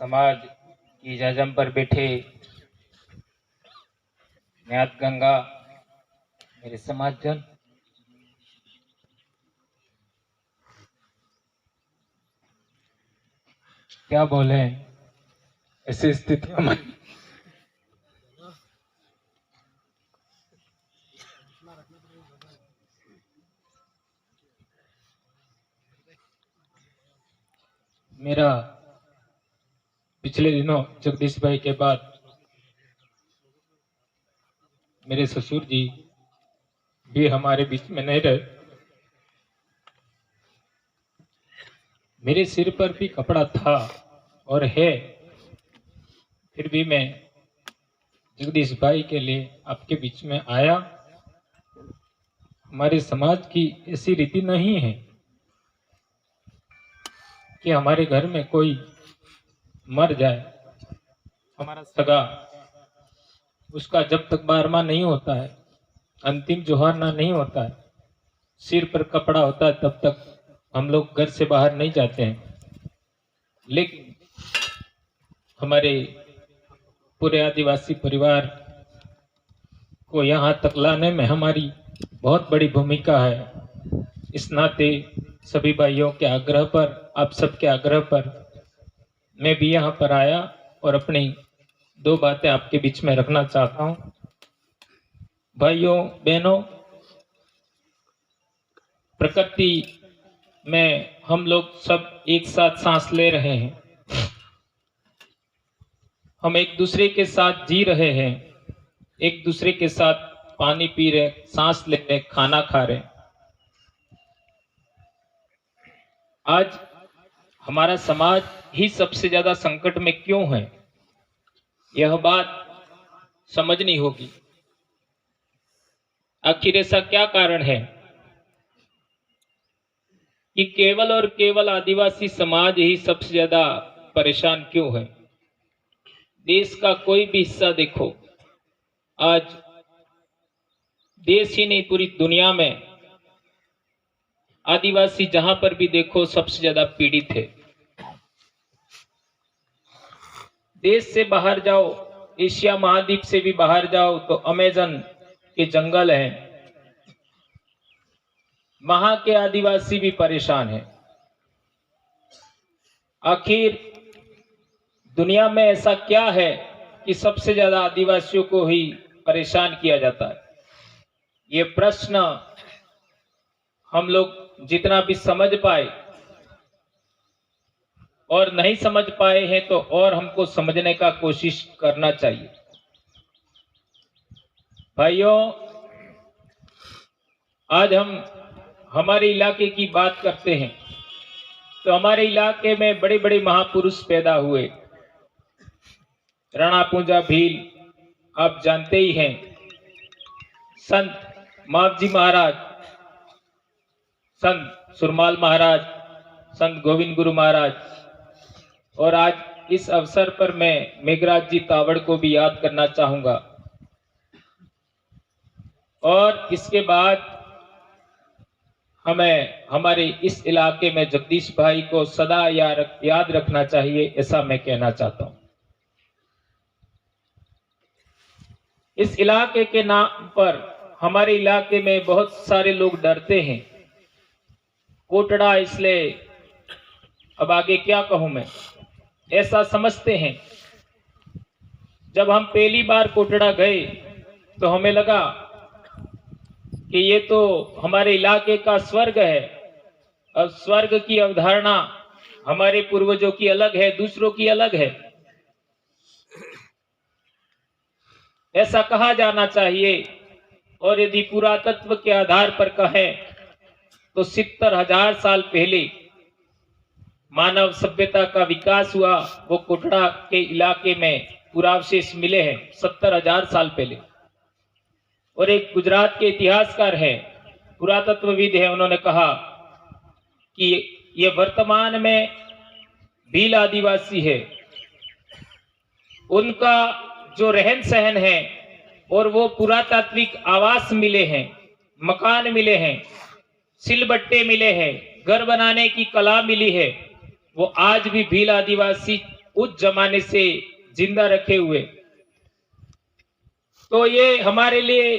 समाज की जजम पर बैठे न्यात गंगा मेरे समाजजन, क्या बोले ऐसी स्थिति हमारी। मेरा पिछले दिनों जगदीश भाई के बाद मेरे ससुर जी भी हमारे बीच में नहीं रहे। मेरे सिर पर भी कपड़ा था और है, फिर भी मैं जगदीश भाई के लिए आपके बीच में आया। हमारे समाज की ऐसी रीति नहीं है कि हमारे घर में कोई मर जाए, हमारा सगा, उसका जब तक 12वां नहीं होता है, अंतिम जोहारना नहीं होता है, सिर पर कपड़ा होता है, तब तक हम लोग घर से बाहर नहीं जाते हैं। लेकिन हमारे पूरे आदिवासी परिवार को यहाँ तक लाने में हमारी बहुत बड़ी भूमिका है। इस नाते सभी भाइयों के आग्रह पर, आप सबके आग्रह पर मैं भी यहाँ पर आया और अपनी 2 बातें आपके बीच में रखना चाहता हूँ। भाइयों बहनों, प्रकृति में हम लोग सब एक साथ सांस ले रहे हैं, हम एक दूसरे के साथ जी रहे हैं, एक दूसरे के साथ पानी पी रहे, सांस ले रहे, खाना खा रहे। आज हमारा समाज ही सबसे ज्यादा संकट में क्यों है, यह बात समझनी होगी। आखिर ऐसा क्या कारण है कि केवल और केवल आदिवासी समाज ही सबसे ज्यादा परेशान क्यों है? देश का कोई भी हिस्सा देखो, आज देश ही नहीं पूरी दुनिया में आदिवासी जहां पर भी देखो सबसे ज्यादा पीड़ित है। देश से बाहर जाओ, एशिया महाद्वीप से भी बाहर जाओ तो अमेज़न के जंगल हैं, वहां के आदिवासी भी परेशान हैं। आखिर दुनिया में ऐसा क्या है कि सबसे ज्यादा आदिवासियों को ही परेशान किया जाता है? ये प्रश्न हम लोग जितना भी समझ पाए और नहीं समझ पाए हैं तो और हमको समझने का कोशिश करना चाहिए। भाइयों, आज हम हमारे इलाके की बात करते हैं तो हमारे इलाके में बड़े बड़े महापुरुष पैदा हुए। राणा पूंजा भील आप जानते ही हैं, संत मावजी महाराज, संत सुरमाल महाराज, संत गोविंद गुरु महाराज, और आज इस अवसर पर मैं मेघराज जी तावड़ को भी याद करना चाहूंगा। और इसके बाद हमें हमारे इस इलाके में जगदीश भाई को सदा याद रखना चाहिए, ऐसा मैं कहना चाहता हूं। इस इलाके के नाम पर हमारे इलाके में बहुत सारे लोग डरते हैं। कोटड़ा, इसलिए अब आगे क्या कहूं मैं, ऐसा समझते हैं। जब हम पहली बार कोटड़ा गए तो हमें लगा कि ये तो हमारे इलाके का स्वर्ग है। अब स्वर्ग की अवधारणा हमारे पूर्वजों की अलग है, दूसरों की अलग है, ऐसा कहा जाना चाहिए। और यदि पुरातत्व के आधार पर कहें तो 70,000 साल पहले मानव सभ्यता का विकास हुआ, वो कोटड़ा के इलाके में पुरावशेष मिले हैं 70,000 साल पहले। और एक गुजरात के इतिहासकार हैं, पुरातत्वविद है, उन्होंने कहा कि ये वर्तमान में भील आदिवासी है, उनका जो रहन सहन है और वो पुरातात्विक आवास मिले हैं, मकान मिले हैं, सिलबट्टे मिले हैं, घर बनाने की कला मिली है, वो आज भी भील आदिवासी उस जमाने से जिंदा रखे हुए। तो ये हमारे लिए,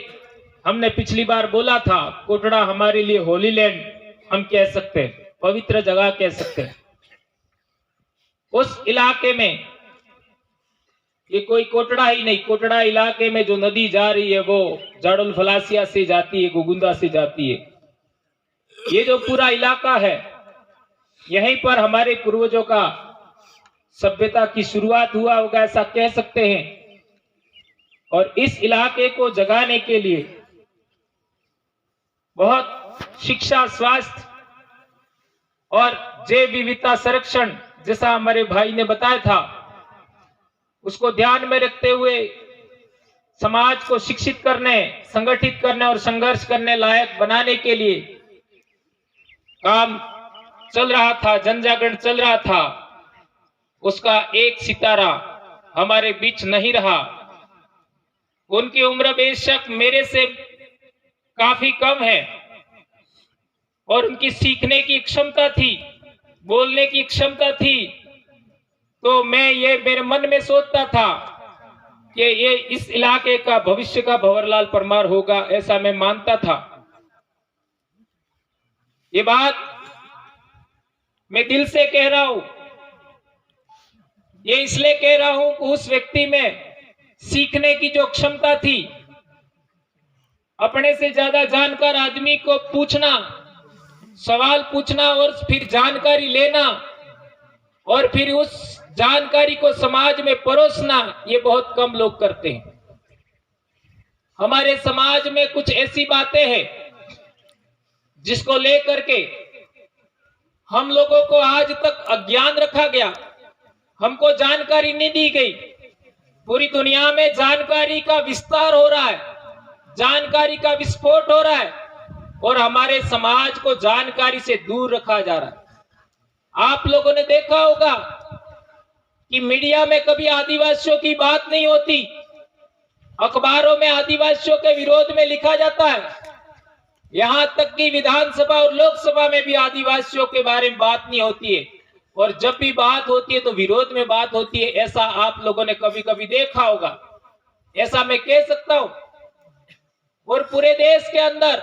हमने पिछली बार बोला था, कोटड़ा हमारे लिए होली लैंड हम कह सकते हैं, पवित्र जगह कह सकते हैं। उस इलाके में ये कोई कोटड़ा ही नहीं, कोटड़ा इलाके में जो नदी जा रही है वो जाडोल फलासिया से जाती है, गोगुंदा से जाती है। ये जो पूरा इलाका है, यहीं पर हमारे पूर्वजों का सभ्यता की शुरुआत हुआ होगा, ऐसा कह सकते हैं। और इस इलाके को जगाने के लिए बहुत शिक्षा, स्वास्थ्य और जैव विविधता संरक्षण, जैसा हमारे भाई ने बताया था, उसको ध्यान में रखते हुए समाज को शिक्षित करने, संगठित करने और संघर्ष करने लायक बनाने के लिए काम चल रहा था, जन जागरण चल रहा था। उसका एक सितारा हमारे बीच नहीं रहा। उनकी उम्र बेशक मेरे से काफी कम है और उनकी सीखने की क्षमता थी, बोलने की क्षमता थी। तो मैं ये मेरे मन में सोचता था कि ये इस इलाके का भविष्य का भंवरलाल परमार होगा, ऐसा मैं मानता था। ये बात मैं दिल से कह रहा हूं। ये इसलिए कह रहा हूं कि उस व्यक्ति में सीखने की जो क्षमता थी, अपने से ज्यादा जानकार आदमी को पूछना, सवाल पूछना और फिर जानकारी लेना और फिर उस जानकारी को समाज में परोसना, ये बहुत कम लोग करते हैं। हमारे समाज में कुछ ऐसी बातें हैं जिसको लेकर के हम लोगों को आज तक अज्ञान रखा गया, हमको जानकारी नहीं दी गई। पूरी दुनिया में जानकारी का विस्तार हो रहा है, जानकारी का विस्फोट हो रहा है और हमारे समाज को जानकारी से दूर रखा जा रहा है। आप लोगों ने देखा होगा कि मीडिया में कभी आदिवासियों की बात नहीं होती, अखबारों में आदिवासियों के विरोध में लिखा जाता है, यहां तक कि विधानसभा और लोकसभा में भी आदिवासियों के बारे में बात नहीं होती है। और जब भी बात होती है तो विरोध में बात होती है। ऐसा आप लोगों ने कभी कभी देखा होगा, ऐसा मैं कह सकता हूं। और पूरे देश के अंदर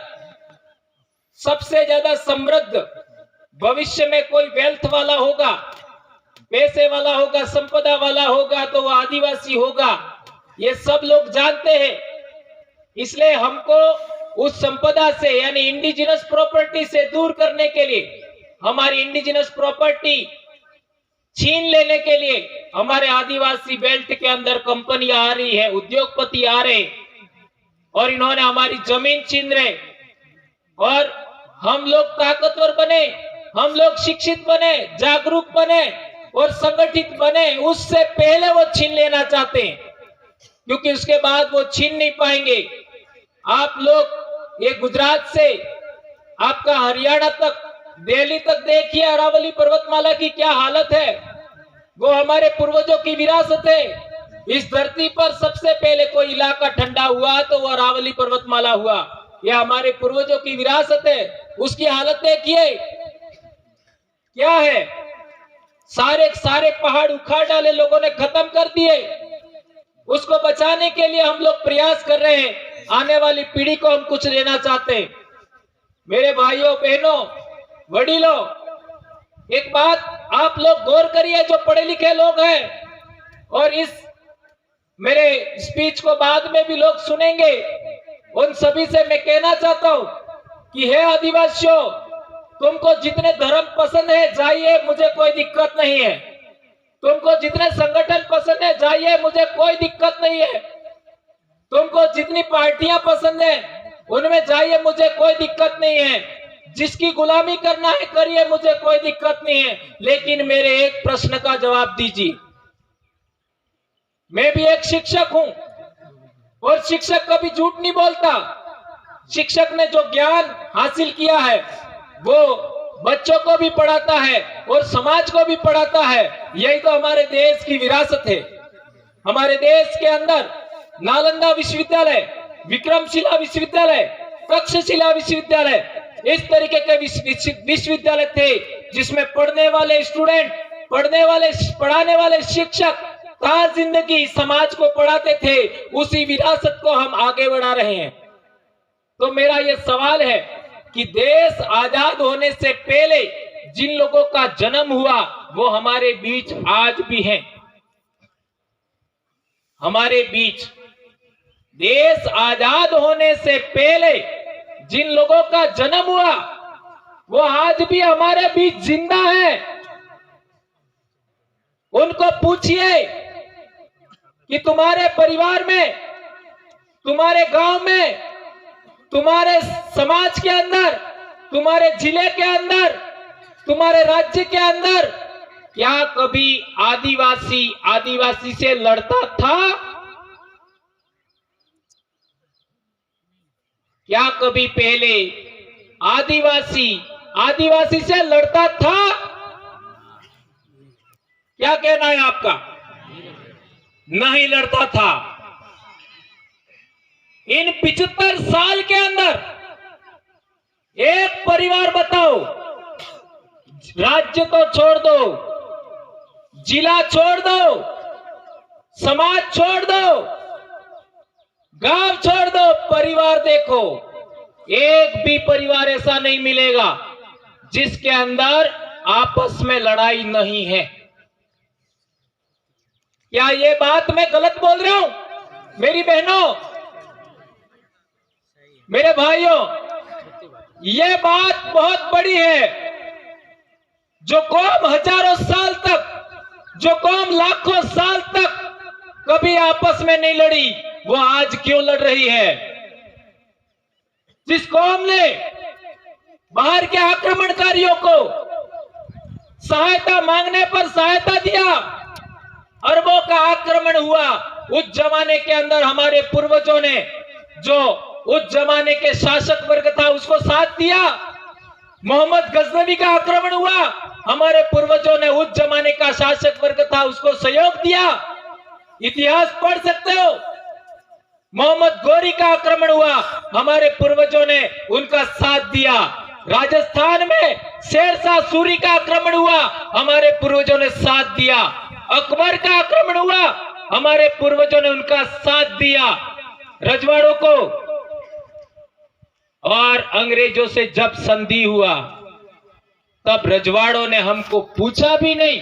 सबसे ज्यादा समृद्ध भविष्य में कोई वेल्थ वाला होगा, पैसे वाला होगा, संपदा वाला होगा तो वो आदिवासी होगा, ये सब लोग जानते हैं। इसलिए हमको उस संपदा से यानी इंडिजिनस प्रॉपर्टी से दूर करने के लिए, हमारी इंडिजिनस प्रॉपर्टी छीन लेने के लिए हमारे आदिवासी बेल्ट के अंदर कंपनियां आ रही है, उद्योगपति आ रहे और इन्होंने हमारी जमीन छीन रहे। और हम लोग ताकतवर बने, हम लोग शिक्षित बने, जागरूक बने और संगठित बने, उससे पहले वो छीन लेना चाहते हैं, क्योंकि उसके बाद वो छीन नहीं पाएंगे। आप लोग ये गुजरात से आपका हरियाणा तक, दिल्ली तक देखिए, अरावली पर्वतमाला की क्या हालत है। वो हमारे पूर्वजों की विरासत है। इस धरती पर सबसे पहले कोई इलाका ठंडा हुआ तो वो अरावली पर्वतमाला हुआ। यह हमारे पूर्वजों की विरासत है। उसकी हालत देखिए क्या है। सारे पहाड़ उखाड़ डाले लोगों ने, खत्म कर दिए। उसको बचाने के लिए हम लोग प्रयास कर रहे हैं। आने वाली पीढ़ी को हम कुछ देना चाहते हैं। मेरे भाइयों बहनों वडीलों, एक बात आप लोग गौर करिए, जो पढ़े लिखे लोग हैं और इस मेरे स्पीच को बाद में भी लोग सुनेंगे, उन सभी से मैं कहना चाहता हूं कि हे आदिवासियों, तुमको जितने धर्म पसंद है जाइए, मुझे कोई दिक्कत नहीं है। तुमको जितने संगठन पसंद है जाइए, मुझे कोई दिक्कत नहीं है। तुमको जितनी पार्टियां पसंद है उनमें जाइए, मुझे कोई दिक्कत नहीं है। जिसकी गुलामी करना है करिए, मुझे कोई दिक्कत नहीं है। लेकिन मेरे एक प्रश्न का जवाब दीजिए। मैं भी एक शिक्षक हूं और शिक्षक कभी झूठ नहीं बोलता। शिक्षक ने जो ज्ञान हासिल किया है वो बच्चों को भी पढ़ाता है और समाज को भी पढ़ाता है। यही तो हमारे देश की विरासत है। हमारे देश के अंदर नालंदा विश्वविद्यालय, विक्रमशिला विश्वविद्यालय, तक्षशिला विश्वविद्यालय, इस तरीके के विश्वविद्यालय थे जिसमें पढ़ने वाले स्टूडेंट पढ़ाने वाले शिक्षक ता जिंदगी समाज को पढ़ाते थे, उसी विरासत को हम आगे बढ़ा रहे हैं। तो मेरा यह सवाल है कि देश आजाद होने से पहले जिन लोगों का जन्म हुआ वो हमारे बीच आज भी हैं। हमारे बीच देश आजाद होने से पहले जिन लोगों का जन्म हुआ वो आज भी हमारे बीच जिंदा है। उनको पूछिए कि तुम्हारे परिवार में, तुम्हारे गांव में, तुम्हारे समाज के अंदर, तुम्हारे जिले के अंदर, तुम्हारे राज्य के अंदर क्या कभी आदिवासी से लड़ता था? क्या कभी पहले आदिवासी से लड़ता था? क्या कहना है आपका? नहीं लड़ता था। इन 75 साल के अंदर एक परिवार बताओ, राज्य तो छोड़ दो, जिला छोड़ दो, समाज छोड़ दो, गांव छोड़ दो, परिवार देखो, एक भी परिवार ऐसा नहीं मिलेगा जिसके अंदर आपस में लड़ाई नहीं है। क्या ये बात मैं गलत बोल रहा हूं? मेरी बहनों, मेरे भाइयों, ये बात बहुत बड़ी है। जो कौम हजारों साल तक, जो कौम लाखों साल तक कभी आपस में नहीं लड़ी, वो आज क्यों लड़ रही है? जिस कौम ने बाहर के आक्रमणकारियों को सहायता मांगने पर सहायता दिया, अरबों का आक्रमण हुआ, उस जमाने के अंदर हमारे पूर्वजों ने, जो उस जमाने के शासक वर्ग था, उसको साथ दिया। मोहम्मद गजनवी का आक्रमण हुआ, हमारे पूर्वजों ने, उस जमाने का शासक वर्ग था, उसको सहयोग दिया। इतिहास पढ़ सकते हो। मोहम्मद गौरी का आक्रमण हुआ, हमारे पूर्वजों ने उनका साथ दिया। राजस्थान में शेरशाह सूरी का आक्रमण हुआ, हमारे पूर्वजों ने साथ दिया। अकबर का आक्रमण हुआ, हमारे पूर्वजों ने उनका साथ दिया। रजवाड़ों को और अंग्रेजों से जब संधि हुआ, तब रजवाड़ों ने हमको पूछा भी नहीं।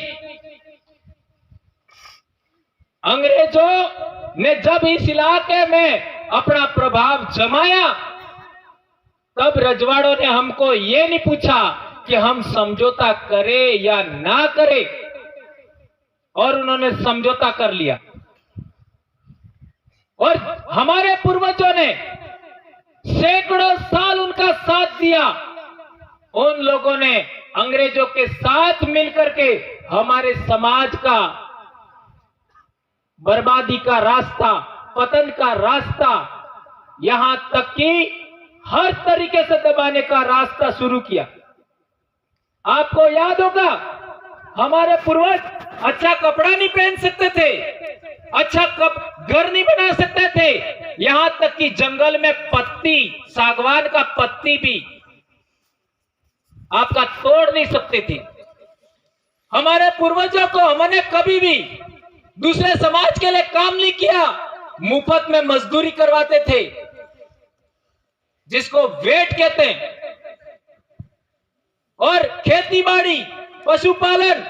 अंग्रेजों ने जब इस इलाके में अपना प्रभाव जमाया, तब रजवाड़ों ने हमको ये नहीं पूछा कि हम समझौता करें या ना करें, और उन्होंने समझौता कर लिया। और हमारे पूर्वजों ने सैकड़ों साल उनका साथ दिया। उन लोगों ने अंग्रेजों के साथ मिलकर के हमारे समाज का बर्बादी का रास्ता, पतन का रास्ता, यहां तक कि हर तरीके से दबाने का रास्ता शुरू किया। आपको याद होगा, हमारे पूर्वज अच्छा कपड़ा नहीं पहन सकते थे, अच्छा घर नहीं बना सकते थे, यहां तक कि जंगल में पत्ती, सागवान का पत्ती भी आपका तोड़ नहीं सकते थे। हमारे पूर्वजों को हमने कभी भी दूसरे समाज के लिए काम नहीं किया, मुफ्त में मजदूरी करवाते थे, जिसको वेट कहते हैं। और खेती बाड़ी, पशुपालन,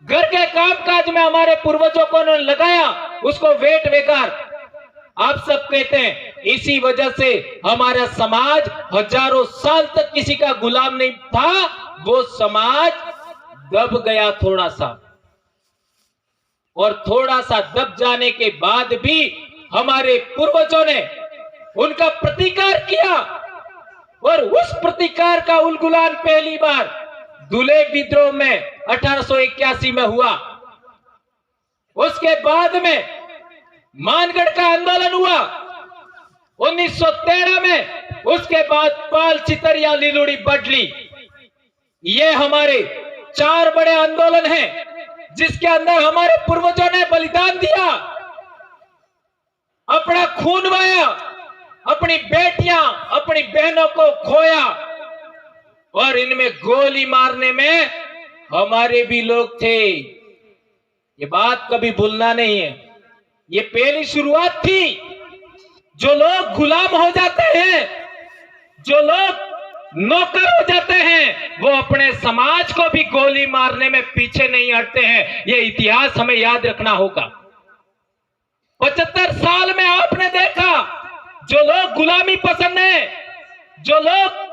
घर के कामकाज में हमारे पूर्वजों को उन्होंने लगाया, उसको वेट वेकार आप सब कहते हैं। इसी वजह से हमारा समाज हजारों साल तक किसी का गुलाम नहीं था। वो समाज दब गया थोड़ा सा, और थोड़ा सा दब जाने के बाद भी हमारे पूर्वजों ने उनका प्रतिकार किया, और उस प्रतिकार का उलगुलान पहली बार धुले विद्रोह में 1881 में हुआ। उसके बाद में मानगढ़ का आंदोलन हुआ 1913 में। उसके बाद पाल, चितरिया, लीलुड़ी, बडली, ये हमारे 4 बड़े आंदोलन हैं, जिसके अंदर हमारे पूर्वजों ने बलिदान दिया, अपना खून बहाया, अपनी बेटियां, अपनी बहनों को खोया, और इनमें गोली मारने में हमारे भी लोग थे, ये बात कभी भूलना नहीं है। ये पहली शुरुआत थी। जो लोग गुलाम हो जाते हैं, जो लोग नौकर हो जाते हैं, वो अपने समाज को भी गोली मारने में पीछे नहीं हटते हैं। ये इतिहास हमें याद रखना होगा। 75 साल में आपने देखा, जो लोग गुलामी पसंद है, जो लोग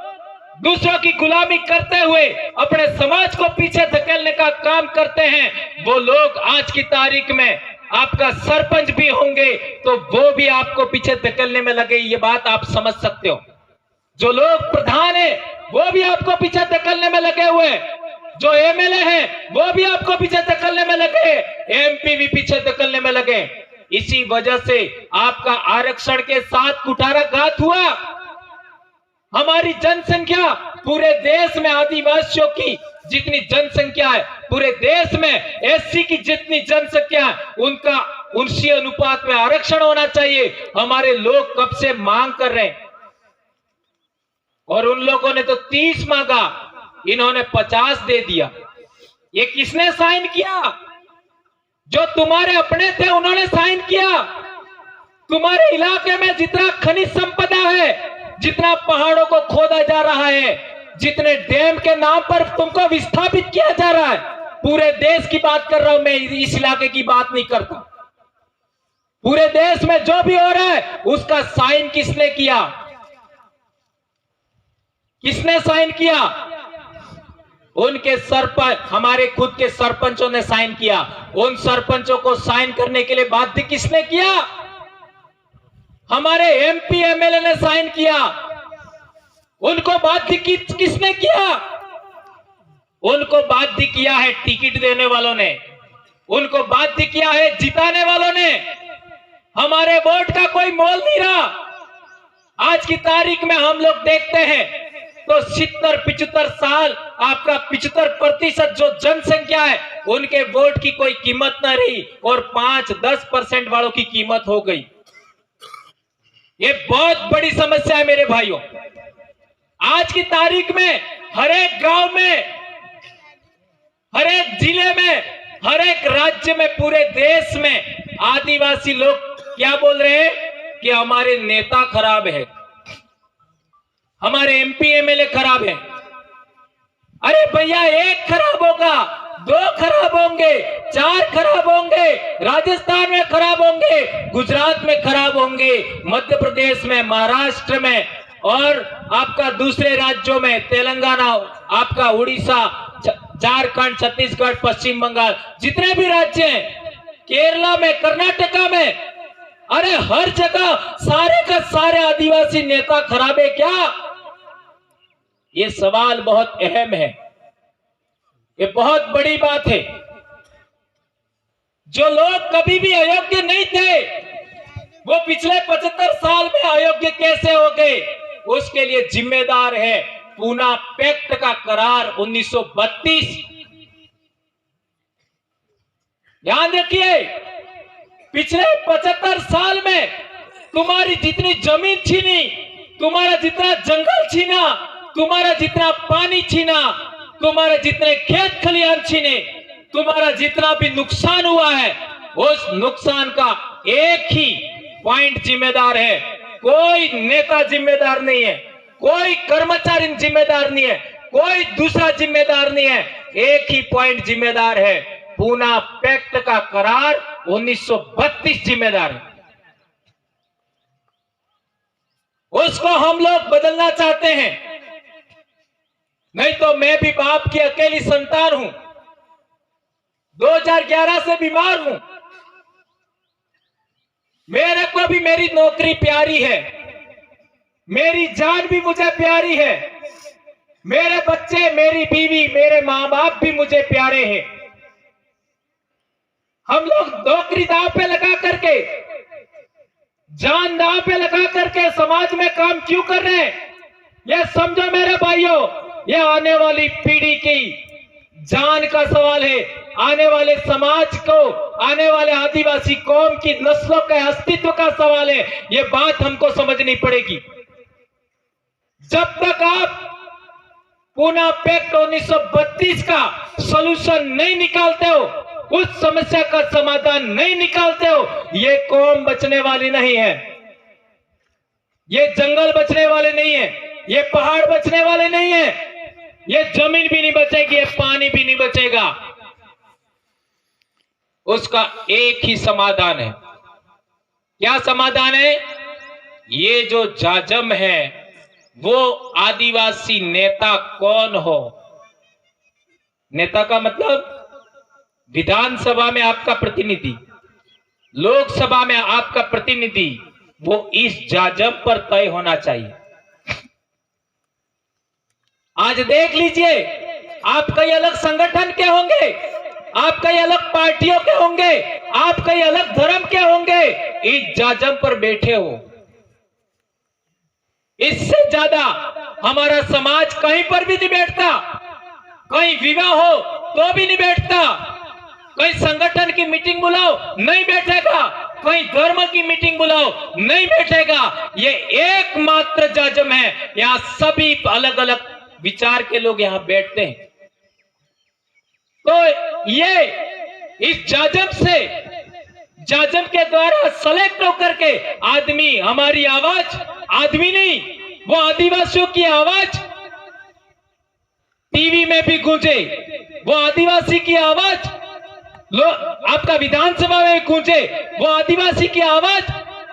दूसरों की गुलामी करते हुए अपने समाज को पीछे धकेलने का काम करते हैं, वो लोग आज की तारीख में आपका सरपंच भी होंगे तो वो भी आपको पीछे धकेलने में लगे। ये बात आप समझ सकते हो। जो लोग प्रधान है वो भी आपको पीछे धकेलने में लगे हुए, जो एमएलए हैं वो भी आपको पीछे धकेलने में लगे, एमपी भी पीछे धकेलने में लगे। इसी वजह से आपका आरक्षण के साथ कुठाराघात हुआ। हमारी जनसंख्या पूरे देश में, आदिवासियों की जितनी जनसंख्या है पूरे देश में, एससी की जितनी जनसंख्या है, उनका उसी अनुपात में आरक्षण होना चाहिए। हमारे लोग कब से मांग कर रहे हैं और उन लोगों ने तो 30 मांगा, इन्होंने 50 दे दिया। ये किसने साइन किया? जो तुम्हारे अपने थे उन्होंने साइन किया। तुम्हारे इलाके में जितना खनिज संपदा है, जितना पहाड़ों को खोदा जा रहा है, जितने डैम के नाम पर तुमको विस्थापित किया जा रहा है, पूरे देश की बात कर रहा हूं मैं, इस इलाके की बात नहीं करता। पूरे देश में जो भी हो रहा है उसका साइन किसने किया? किसने साइन किया? उनके सरपंच, हमारे खुद के सरपंचों ने साइन किया। उन सरपंचों को साइन करने के लिए बाध्य किसने किया? हमारे एमपी एमएलए ने साइन किया। उनको बाध्य किसने किया? उनको बाध्य किया है टिकट देने वालों ने, उनको बाध्य किया है जिताने वालों ने। हमारे वोट का कोई मोल नहीं रहा। आज की तारीख में हम लोग देखते हैं तो 70-75 साल, आपका 75% जो जनसंख्या है उनके वोट की कोई कीमत न रही और 5-10% वालों की कीमत हो गई। ये बहुत बड़ी समस्या है मेरे भाइयों। आज की तारीख में हर एक गांव में, हर एक जिले में, हर एक राज्य में, पूरे देश में आदिवासी लोग क्या बोल रहे हैं कि हमारे नेता खराब है, हमारे एमपी एमएलए खराब है। अरे भैया, एक खराब होगा, 2 खराब होंगे, 4 खराब होंगे, राजस्थान में खराब होंगे, गुजरात में खराब होंगे, मध्य प्रदेश में, महाराष्ट्र में और आपका दूसरे राज्यों में, तेलंगाना, आपका उड़ीसा, झारखंड, छत्तीसगढ़, पश्चिम बंगाल, जितने भी राज्य हैं, केरला में, कर्नाटका में, अरे हर जगह सारे का सारे आदिवासी नेता खराब है क्या? ये सवाल बहुत अहम है, ये बहुत बड़ी बात है। जो लोग कभी भी अयोग्य नहीं थे वो पिछले 75 साल में अयोग्य कैसे हो गए? उसके लिए जिम्मेदार है पूना पैक्ट का करार 1932। ध्यान रखिए, पिछले 75 साल में तुम्हारी जितनी जमीन छीनी, तुम्हारा जितना जंगल छीना, तुम्हारा जितना पानी छीना, तुम्हारे जितने खेत खलिहान छीने, तुम्हारा जितना भी नुकसान हुआ है, उस नुकसान का एक ही पॉइंट जिम्मेदार है। कोई नेता जिम्मेदार नहीं है, कोई कर्मचारी जिम्मेदार नहीं है, कोई दूसरा जिम्मेदार नहीं है। एक ही पॉइंट जिम्मेदार है, पूना पैक्ट का करार 1932 जिम्मेदार है। उसको हम लोग बदलना चाहते हैं। नहीं तो मैं भी बाप की अकेली संतान हूं, 2011 से बीमार हूं। मेरे को भी मेरी नौकरी प्यारी है, मेरी जान भी मुझे प्यारी है, मेरे बच्चे, मेरी बीवी, मेरे मां बाप भी मुझे प्यारे हैं। हम लोग नौकरी दांव पे लगा करके, जान दांव पे लगा करके समाज में काम क्यों कर रहे हैं? ये समझो मेरे भाइयों, ये आने वाली पीढ़ी की जान का सवाल है, आने वाले समाज को, आने वाले आदिवासी कौम की नस्लों के अस्तित्व का सवाल है। ये बात हमको समझनी पड़ेगी। जब तक आप पूना पैक्ट 1932 का सॉल्यूशन नहीं निकालते हो, उस समस्या का समाधान नहीं निकालते हो, ये कौम बचने वाली नहीं है, ये जंगल बचने वाले नहीं है, ये पहाड़ बचने वाले नहीं है, ये जमीन भी नहीं बचेगी, ये पानी भी नहीं बचेगा। उसका एक ही समाधान है। क्या समाधान है? ये जो जाजम है वो आदिवासी नेता कौन हो? नेता का मतलब विधानसभा में आपका प्रतिनिधि, लोकसभा में आपका प्रतिनिधि, वो इस जाजम पर तय होना चाहिए। आज देख लीजिए, आप कई अलग संगठन के होंगे, आप कई अलग पार्टियों के होंगे, आप कई अलग धर्म के होंगे, इस जाजम पर बैठे हो। इससे ज्यादा हमारा समाज कहीं पर भी नहीं बैठता। कहीं विवाह हो तो भी नहीं बैठता, कहीं संगठन की मीटिंग बुलाओ नहीं बैठेगा, कहीं धर्म की मीटिंग बुलाओ नहीं बैठेगा। ये एकमात्र जाजम है, यहां सभी अलग अलग विचार के लोग यहां बैठते हैं। तो ये इस जाजम के द्वारा सेलेक्ट होकर के आदमी, हमारी आवाज, आदमी नहीं, वो आदिवासियों की आवाज टीवी में भी गूंजे, वो आदिवासी की आवाज आपका विधानसभा में गूंजे, वो आदिवासी की आवाज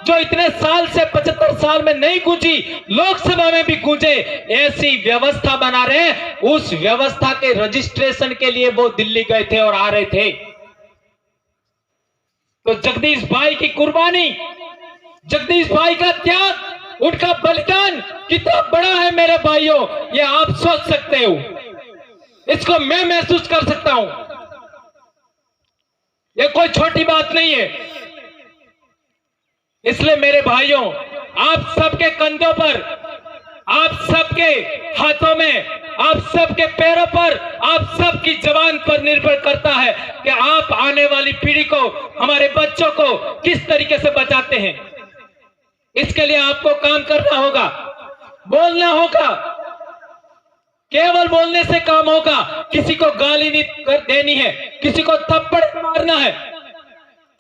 जो इतने साल से 75 साल में नहीं गूंजी, लोकसभा में भी गूंजे। ऐसी व्यवस्था बना रहे हैं। उस व्यवस्था के रजिस्ट्रेशन के लिए वो दिल्ली गए थे और आ रहे थे। तो जगदीश भाई की कुर्बानी, जगदीश भाई का त्याग, उनका बलिदान कितना बड़ा है मेरे भाइयों, ये आप सोच सकते हो। इसको मैं महसूस कर सकता हूं। ये कोई छोटी बात नहीं है। इसलिए मेरे भाइयों, आप सबके कंधों पर, आप सबके हाथों में, आप सबके पैरों पर, आप सबकी जवान पर निर्भर करता है कि आप आने वाली पीढ़ी को, हमारे बच्चों को किस तरीके से बचाते हैं। इसके लिए आपको काम करना होगा, बोलना होगा। केवल बोलने से काम होगा। किसी को गाली नहीं देनी है, किसी को थप्पड़ मारना है,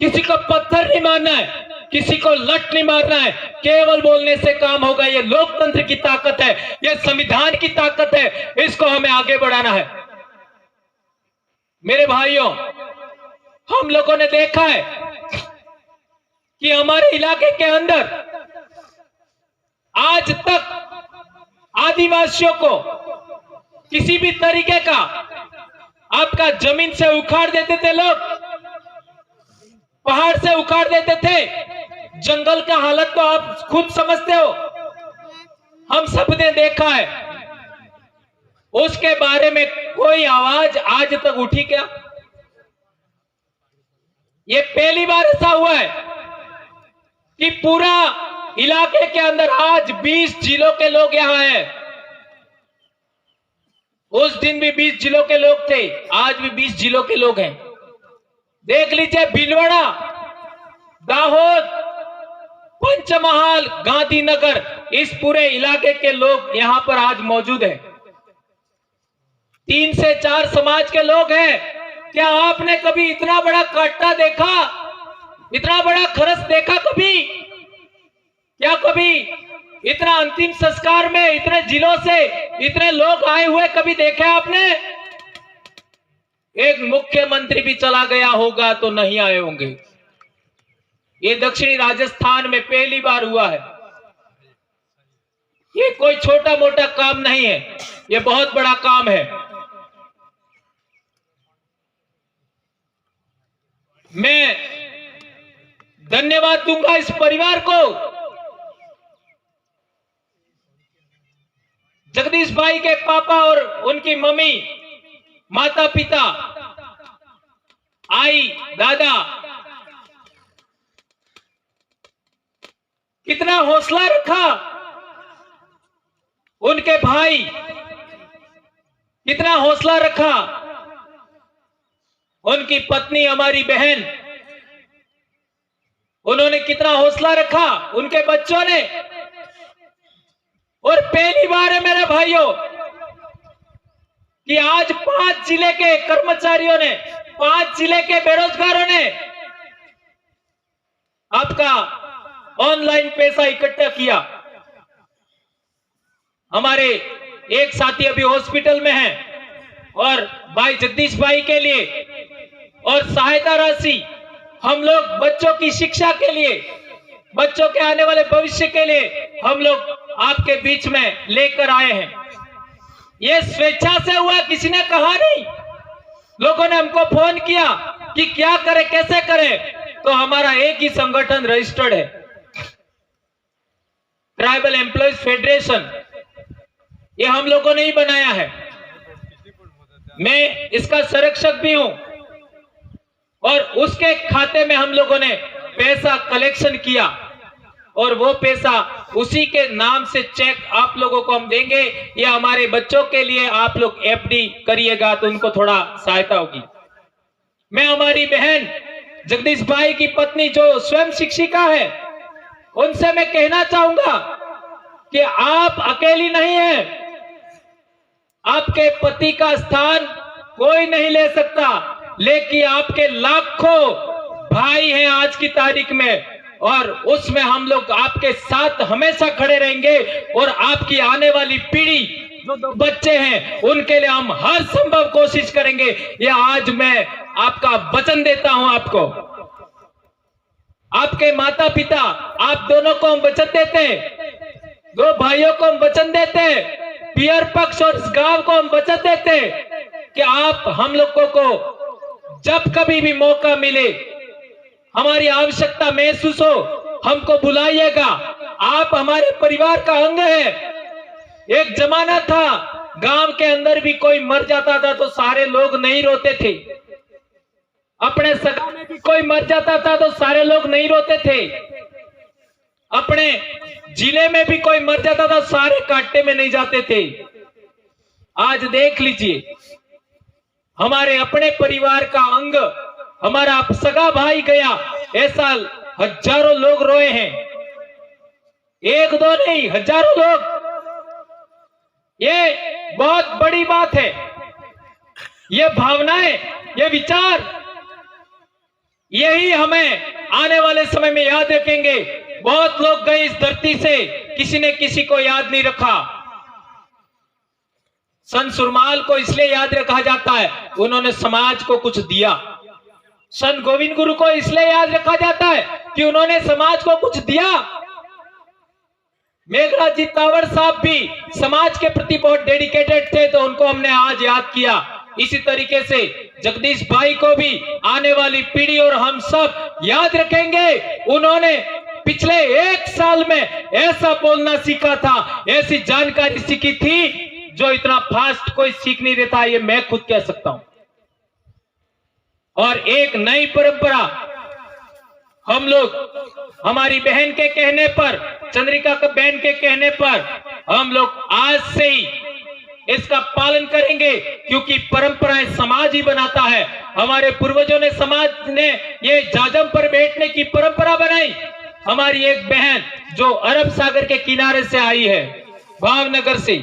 किसी को पत्थर नहीं मारना है, किसी को लठ नहीं मारना है। केवल बोलने से काम होगा। ये लोकतंत्र की ताकत है, ये संविधान की ताकत है, इसको हमें आगे बढ़ाना है। मेरे भाइयों, हम लोगों ने देखा है कि हमारे इलाके के अंदर आज तक आदिवासियों को किसी भी तरीके का आपका जमीन से उखाड़ देते थे लोग, पहाड़ से उखाड़ देते थे। जंगल का हालत तो आप खुद समझते हो, हम सबने देखा है। उसके बारे में कोई आवाज आज तक उठी क्या? ये पहली बार ऐसा हुआ है कि पूरा इलाके के अंदर आज 20 जिलों के लोग यहां हैं। उस दिन भी 20 जिलों के लोग थे, आज भी 20 जिलों के लोग हैं। देख लीजिए, भीलवाड़ा, दाहोद, पंचमहाल, गांधीनगर, इस पूरे इलाके के लोग यहां पर आज मौजूद हैं। 3 से 4 समाज के लोग हैं। क्या आपने कभी इतना बड़ा काटा देखा, इतना बड़ा खरस देखा कभी? क्या कभी इतना अंतिम संस्कार में इतने जिलों से इतने लोग आए हुए कभी देखे आपने? एक मुख्यमंत्री भी चला गया होगा तो नहीं आए होंगे। ये दक्षिणी राजस्थान में पहली बार हुआ है। ये कोई छोटा मोटा काम नहीं है, ये बहुत बड़ा काम है। मैं धन्यवाद दूंगा इस परिवार को, जगदीश भाई के पापा और उनकी मम्मी, माता पिता, आई, दादा, कितना हौसला रखा। उनके भाई कितना हौसला रखा। उनकी पत्नी, हमारी बहन, उन्होंने कितना हौसला रखा, उनके बच्चों ने। और पहली बार है मेरे भाइयों, कि आज 5 जिले के कर्मचारियों ने, 5 जिले के बेरोजगारों ने आपका ऑनलाइन पैसा इकट्ठा किया। हमारे एक साथी अभी हॉस्पिटल में हैं और भाई जगदीश भाई के लिए और सहायता राशि हम लोग बच्चों की शिक्षा के लिए, बच्चों के आने वाले भविष्य के लिए हम लोग आपके बीच में लेकर आए हैं। ये स्वेच्छा से हुआ, किसी ने कहा नहीं। लोगों ने हमको फोन किया कि क्या करें, कैसे करें, तो हमारा एक ही संगठन रजिस्टर्ड है, ट्राइबल एम्प्लॉयज फेडरेशन। ये हम लोगों ने ही बनाया है। मैं इसका संरक्षक भी हूं और उसके खाते में हम लोगों ने पैसा कलेक्शन किया और वो पैसा उसी के नाम से चेक आप लोगों को हम देंगे। या हमारे बच्चों के लिए आप लोग एफडी करिएगा तो उनको थोड़ा सहायता होगी। मैं हमारी बहन जगदीश भाई की पत्नी जो स्वयं शिक्षिका है, उनसे मैं कहना चाहूंगा कि आप अकेली नहीं हैं। आपके पति का स्थान कोई नहीं ले सकता, लेकिन आपके लाखों भाई हैं आज की तारीख में, और उसमें हम लोग आपके साथ हमेशा खड़े रहेंगे। और आपकी आने वाली पीढ़ी जो बच्चे हैं उनके लिए हम हर संभव कोशिश करेंगे। ये आज मैं आपका वचन देता हूं। आपको, आपके माता पिता, आप दोनों को हम वचन देते हैं, दो भाइयों को हम वचन देते हैं, पियर पक्ष और इस गांव को हम वचन देते हैं कि आप हम लोगों को जब कभी भी मौका मिले, हमारी आवश्यकता महसूस हो, हमको बुलाइएगा। आप हमारे परिवार का अंग है। एक जमाना था गांव के अंदर भी कोई मर जाता था तो सारे लोग नहीं रोते थे, अपने सगा में भी कोई मर जाता था तो सारे लोग नहीं रोते थे, अपने जिले में भी कोई मर जाता था सारे कांटे में नहीं जाते थे। आज देख लीजिए, हमारे अपने परिवार का अंग, हमारा सगा भाई गया, ऐसा हजारों लोग रोए हैं, एक दो नहीं, हजारों लोग। ये बहुत बड़ी बात है। ये भावनाएं, ये विचार, यही हमें आने वाले समय में याद रखेंगे। बहुत लोग गए इस धरती से, किसी ने किसी को याद नहीं रखा। संत सुरमाल को इसलिए याद रखा जाता है, उन्होंने समाज को कुछ दिया। संत गोविंद गुरु को इसलिए याद रखा जाता है कि उन्होंने समाज को कुछ दिया। मेघराज जी तावड़ साहब भी समाज के प्रति बहुत डेडिकेटेड थे, तो उनको हमने आज याद किया। इसी तरीके से जगदीश भाई को भी आने वाली पीढ़ी और हम सब याद रखेंगे। उन्होंने पिछले 1 साल में ऐसा बोलना सीखा था, ऐसी जानकारी सीखी थी जो इतना फास्ट कोई सीख नहीं रहता, ये मैं खुद कह सकता हूं। और एक नई परंपरा हम लोग, हमारी बहन के कहने पर, चंद्रिका का बहन के कहने पर हम लोग आज से ही इसका पालन करेंगे, क्योंकि परंपराएं समाज ही बनाता है। हमारे पूर्वजों ने, समाज ने ये जाजम पर बैठने की परंपरा बनाई। हमारी एक बहन जो अरब सागर के किनारे से आई है, भावनगर से,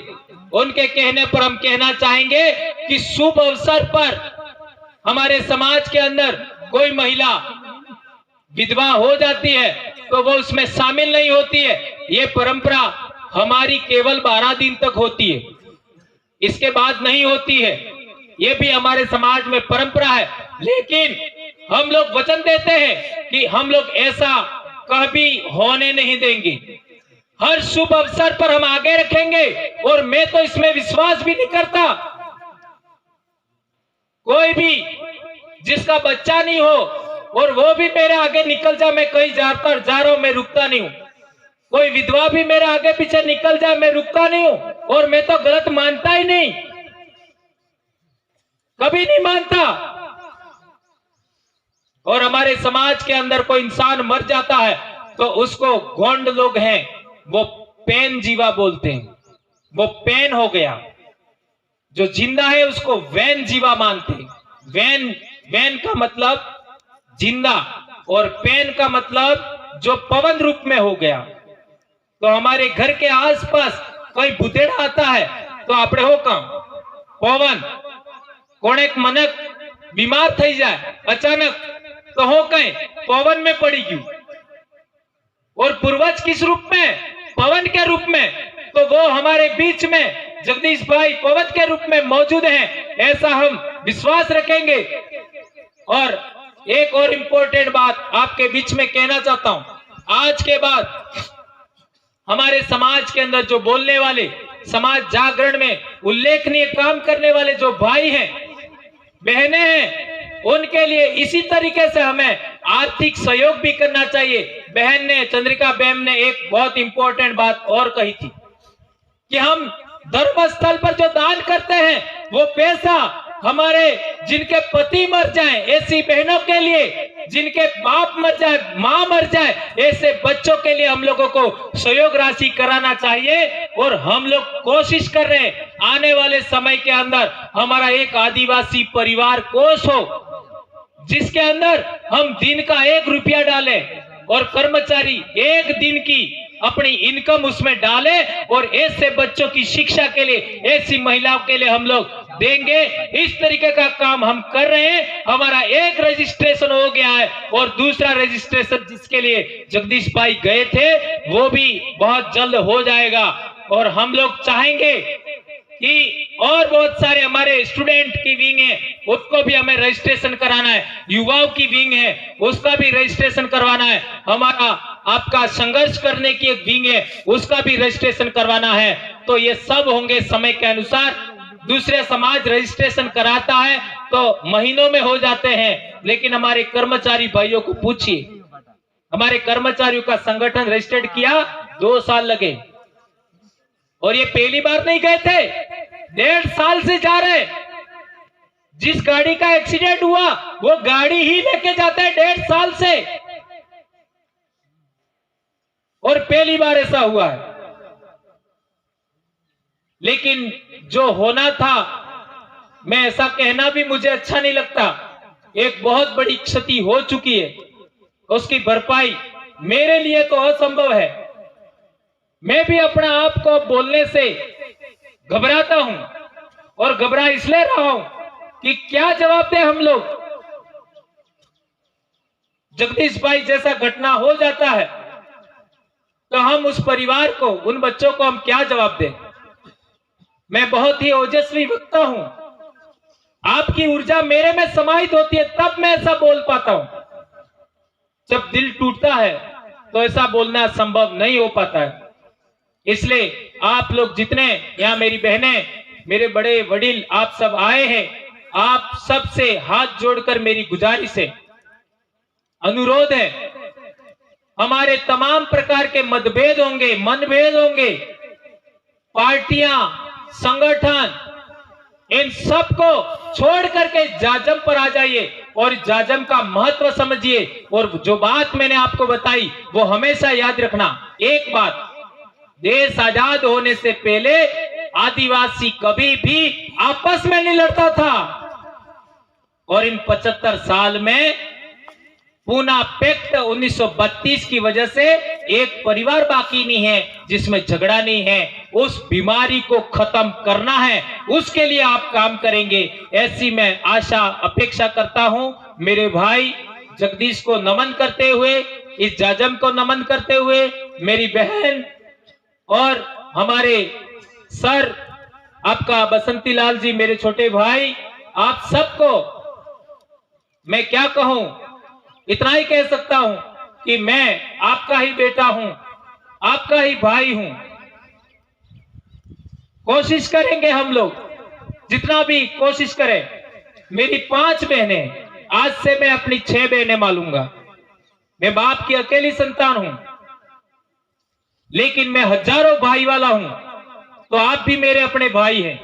उनके कहने पर हम कहना चाहेंगे कि शुभ अवसर पर हमारे समाज के अंदर कोई महिला विधवा हो जाती है तो वो उसमें शामिल नहीं होती है। ये परंपरा हमारी केवल 12 दिन तक होती है, इसके बाद नहीं होती है। ये भी हमारे समाज में परंपरा है, लेकिन हम लोग वचन देते हैं कि हम लोग ऐसा कभी होने नहीं देंगे। हर शुभ अवसर पर हम आगे रखेंगे, और मैं तो इसमें विश्वास भी नहीं करता कोई भी जिसका बच्चा नहीं हो और वो भी मेरे आगे निकल जाए, मैं कहीं जा रहा हूं, मैं रुकता नहीं हूं। कोई विधवा भी मेरे आगे पीछे निकल जाए, मैं रुकता नहीं हूं, और मैं तो गलत मानता ही नहीं, कभी नहीं मानता। और हमारे समाज के अंदर कोई इंसान मर जाता है तो उसको गोंड लोग हैं, वो पेन जीवा बोलते हैं, वो पेन हो गया। जो जिंदा है उसको वैन जीवा मानते हैं। वैन का मतलब जिंदा, और पेन का मतलब जो पवन रूप में हो गया। तो हमारे घर के आसपास कोई बुधेड़ा आता है तो आपने हो काम, पवन कोणेक मनक बीमार થઈ જાય अचानक तो हो कहीं पवन में पड़ी गई और पूर्वज किस रूप में, पवन के रूप में, तो वो हमारे बीच में जगदीश भाई पवन के रूप में मौजूद हैं, ऐसा हम विश्वास रखेंगे। और एक और इम्पोर्टेंट बात आपके बीच में कहना चाहता हूं, आज के बाद हमारे समाज के अंदर जो बोलने वाले, समाज जागरण में उल्लेखनीय काम करने वाले जो भाई हैं, बहनें हैं, उनके लिए इसी तरीके से हमें आर्थिक सहयोग भी करना चाहिए। बहन ने, चंद्रिका बहन ने एक बहुत इंपॉर्टेंट बात और कही थी कि हम धर्म स्थल पर जो दान करते हैं वो पैसा हमारे जिनके पति मर जाएं, ऐसी बहनों के लिए, जिनके बाप मर जाए, मां मर जाए, ऐसे बच्चों के लिए हम लोगों को सहयोग राशि कराना चाहिए। और हम लोग कोशिश कर रहे हैं आने वाले समय के अंदर हमारा एक आदिवासी परिवार कोष हो, जिसके अंदर हम दिन का 1 रुपया डालें और कर्मचारी 1 दिन की अपनी इनकम उसमें डाले और ऐसे बच्चों की शिक्षा के लिए, ऐसी महिलाओं के लिए हम लोग देंगे। इस तरीके का काम हम कर रहे हैं। हमारा एक रजिस्ट्रेशन हो गया है और दूसरा रजिस्ट्रेशन जिसके लिए जगदीश भाई गए थे वो भी बहुत जल्द हो जाएगा। और हम लोग चाहेंगे कि और बहुत सारे हमारे स्टूडेंट की विंग है, उसको भी हमें रजिस्ट्रेशन कराना है, युवाओं की विंग है उसका भी रजिस्ट्रेशन करवाना है, हमारा आपका संघर्ष करने की एक विंग है उसका भी रजिस्ट्रेशन करवाना है। तो ये सब होंगे समय के अनुसार। दूसरे समाज रजिस्ट्रेशन कराता है तो महीनों में हो जाते हैं, लेकिन हमारे कर्मचारी भाइयों को पूछिए, हमारे कर्मचारियों का संगठन रजिस्टर्ड किया 2 साल लगे और ये पहली बार नहीं गए थे, 1.5 साल से जा रहे। जिस गाड़ी का एक्सीडेंट हुआ वो गाड़ी ही लेके जाते हैं 1.5 साल से, और पहली बार ऐसा हुआ है। लेकिन जो होना था, मैं ऐसा कहना भी मुझे अच्छा नहीं लगता, एक बहुत बड़ी क्षति हो चुकी है, उसकी भरपाई मेरे लिए तो असंभव है। मैं भी अपने आप को बोलने से घबराता हूं और घबरा इसलिए रहा हूं कि क्या जवाब दें हम लोग। जगदीश भाई जैसा घटना हो जाता है तो हम उस परिवार को, उन बच्चों को हम क्या जवाब दें। मैं बहुत ही ओजस्वी वक्ता हूं, आपकी ऊर्जा मेरे में समाहित होती है तब मैं ऐसा बोल पाता हूं। जब दिल टूटता है तो ऐसा बोलना संभव नहीं हो पाता है। इसलिए आप लोग जितने यहाँ, मेरी बहनें, मेरे बड़े वडील, आप सब आए हैं, आप सब से हाथ जोड़कर मेरी गुजारिश है, अनुरोध है, हमारे तमाम प्रकार के मतभेद होंगे, मनभेद होंगे, पार्टियां, संगठन, इन सब को छोड़ करके जाजम पर आ जाइए और जाजम का महत्व समझिए। और जो बात मैंने आपको बताई वो हमेशा याद रखना। एक बात, देश आजाद होने से पहले आदिवासी कभी भी आपस में नहीं लड़ता था, और इन 75 साल में पूना पैक्ट 1932 की वजह से एक परिवार बाकी नहीं है जिसमें झगड़ा नहीं है। उस बीमारी को खत्म करना है, उसके लिए आप काम करेंगे, ऐसी मैं आशा अपेक्षा करता हूं। मेरे भाई जगदीश को नमन करते हुए, इस जाजम को नमन करते हुए, मेरी बहन और हमारे सर आपका बसंती लाल जी, मेरे छोटे भाई, आप सबको मैं क्या कहूं, इतना ही कह सकता हूं कि मैं आपका ही बेटा हूं, आपका ही भाई हूं। कोशिश करेंगे हम लोग, जितना भी कोशिश करें। मेरी 5 बहनें, आज से मैं अपनी 6 बहनें मालूंगा। मैं बाप की अकेली संतान हूं, लेकिन मैं हजारों भाई वाला हूं, तो आप भी मेरे अपने भाई हैं।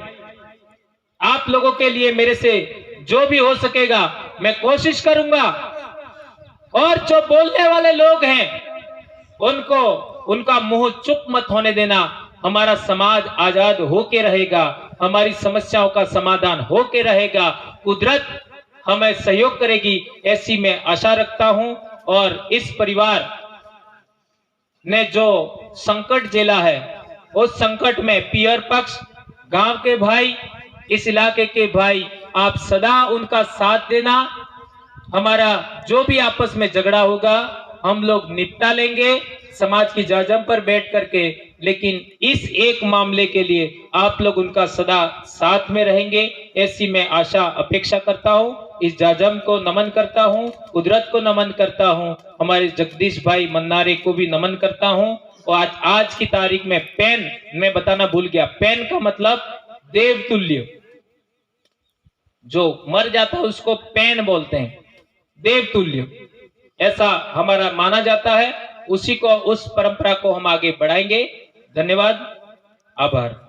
आप लोगों के लिए मेरे से जो भी हो सकेगा मैं कोशिश करूंगा। और जो बोलने वाले लोग हैं उनको, उनका मुंह चुप मत होने देना। हमारा समाज आजाद होके रहेगा, हमारी समस्याओं का समाधान होके रहेगा, कुदरत हमें सहयोग करेगी, ऐसी मैं आशा रखता हूं। और इस परिवार ने जो संकट झेला है, उस संकट में पियर पक्ष, गांव के भाई, इस इलाके के भाई, आप सदा उनका साथ देना। हमारा जो भी आपस में झगड़ा होगा हम लोग निपटा लेंगे समाज की जाजम पर बैठ करके, लेकिन इस एक मामले के लिए आप लोग उनका सदा साथ में रहेंगे, ऐसी मैं आशा अपेक्षा करता हूं। इस जाजम को नमन करता हूं, कुदरत को नमन करता हूं, हमारे जगदीश भाई मन्नारे को भी नमन करता हूं। और आज की तारीख में पेन मैं बताना भूल गया, पेन का मतलब देवतुल्य, जो मर जाता है उसको पेन बोलते हैं, देवतुल्य ऐसा हमारा माना जाता है। उसी को, उस परंपरा को हम आगे बढ़ाएंगे। धन्यवाद, आभार।